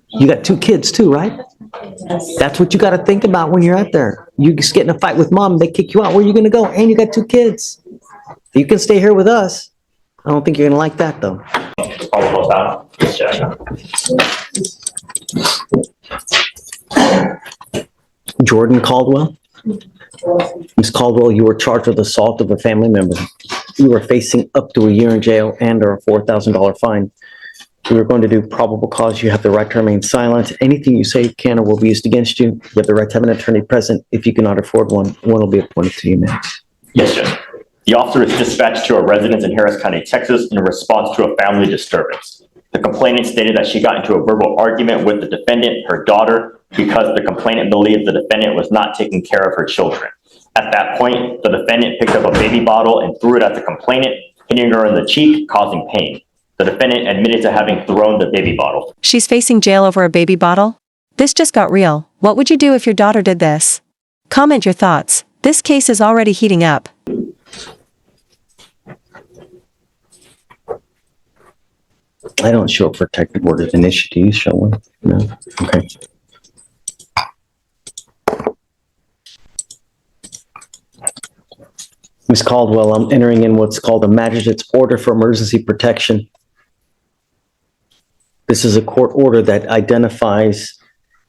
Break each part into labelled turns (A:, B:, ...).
A: You got 2 kids too, right? That's what you got to think about when you're out there. You just get in a fight with mom, they kick you out. Where are you going to go? And you got 2 kids. You can stay here with us. I don't think you're going to like that, though. Jordan Caldwell? Ms. Caldwell, you were charged with assault of a family member. You are facing up to a year in jail and or a $4,000 fine. We are going to do probable cause. You have the right to remain silent. Anything you say can or will be used against you. You have the right to have an attorney present. If you cannot afford one will be appointed to you, ma'am.
B: Yes, Judge. The officer is dispatched to a residence in Harris County, Texas, in response to a family disturbance. The complainant stated that she got into a verbal argument with the defendant, her daughter, because the complainant believed the defendant was not taking care of her children. At that point, the defendant picked up a baby bottle and threw it at the complainant, hitting her in the cheek, causing pain. The defendant admitted to having thrown the baby bottle.
C: She's facing jail over a baby bottle? This just got real. What would you do if your daughter did this? Comment your thoughts. This case is already heating up.
A: I don't show a protective order of initiative. Do you show one? No? Okay. Ms. Caldwell, I'm entering in what's called a magistrate's order for emergency protection. This is a court order that identifies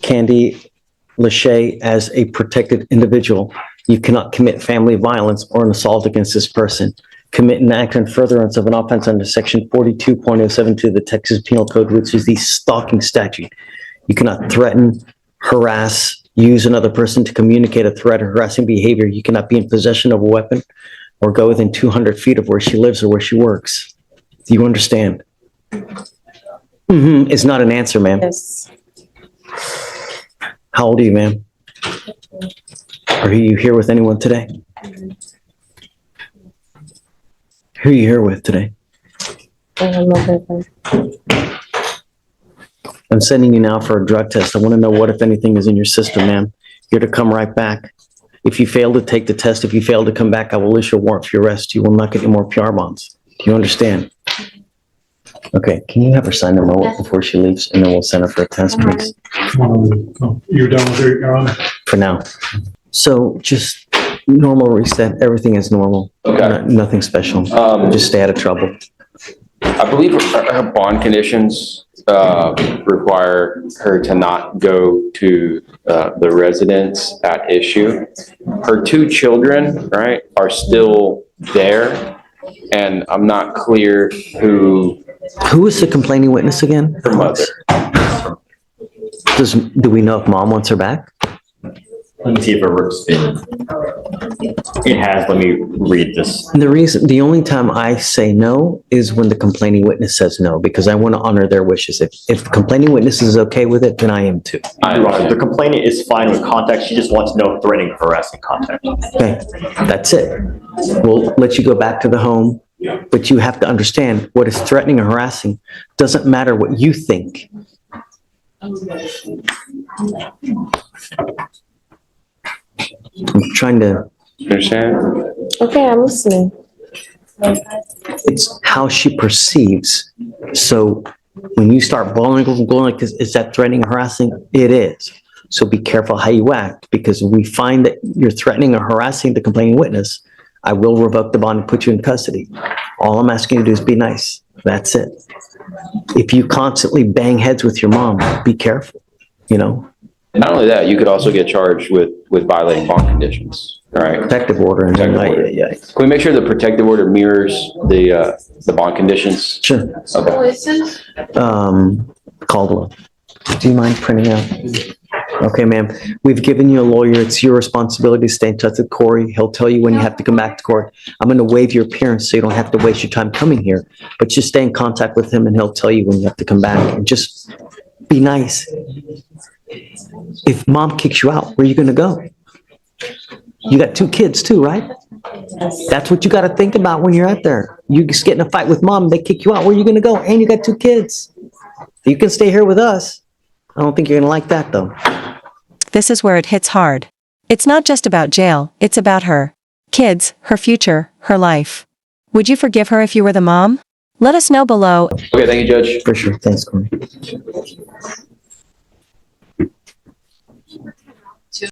A: Candy Lachey as a protected individual. You cannot commit family violence or an assault against this person. Commit an act in furtherance of an offense under section 42.072 of the Texas Penal Code, which is the stalking statute. You cannot threaten, harass, use another person to communicate a threat or harassing behavior. You cannot be in possession of a weapon or go within 200 feet of where she lives or where she works. Do you understand? It's not an answer, ma'am.
D: Yes.
A: How old are you, ma'am? Are you here with anyone today? Who are you here with today? I'm sending you now for a drug test. I want to know what, if anything, is in your system, ma'am. You're to come right back. If you fail to take the test, if you fail to come back, I will issue a warrant for your arrest. You will not get any more PR bonds. Do you understand? Okay, can you have her sign the note before she leaves, and then we'll send her for a test, please?
E: You're done with it, Your Honor?
A: For now. So just normal reset. Everything is normal.
F: Okay.
A: Nothing special. Just stay out of trouble.
F: I believe her bond conditions require her to not go to the residence at issue. Her 2 children, right, are still there, and I'm not clear who.
A: Who is the complaining witness again?
F: Her mother.
A: Do we know if mom wants her back?
B: Let me see if it works. It has. Let me read this.
A: The only time I say no is when the complaining witness says no, because I want to honor their wishes. If the complaining witness is okay with it, then I am too.
B: The complainant is fine with contact. She just wants no threatening, harassing contact.
A: Okay, that's it. We'll let you go back to the home, but you have to understand what is threatening or harassing doesn't matter what you think. I'm trying to.
F: Understand?
D: Okay, I'm listening.
A: It's how she perceives. So when you start going like this, is that threatening or harassing? It is. So be careful how you act, because if we find that you're threatening or harassing the complaining witness, I will revoke the bond and put you in custody. All I'm asking you to do is be nice. That's it. If you constantly bang heads with your mom, be careful, you know?
F: Not only that, you could also get charged with violating bond conditions, right?
A: Protective order. And
F: Protective order.
A: yeah.
F: Can we make sure the protective order mirrors the bond conditions?
A: Sure.
F: Okay.
A: Caldwell. Do you mind printing out? Okay, ma'am. We've given you a lawyer. It's your responsibility to stay in touch with Corey. He'll tell you when you have to come back to court. I'm going to waive your appearance so you don't have to waste your time coming here. But just stay in contact with him and he'll tell you when you have to come back. And just be nice. If mom kicks you out, where are you going to go? You got 2 kids too, right? That's what you got to think about when you're out there. You just get in a fight with mom, they kick you out. Where are you going to go? And you got 2 kids. You can stay here with us. I don't think you're going to like that, though.
C: This is where it hits hard. It's not just about jail, it's about her kids, her future, her life. Would you forgive her if you were the mom? Let us know below.
F: Okay, thank you, Judge.
A: For sure. Thanks, Corey.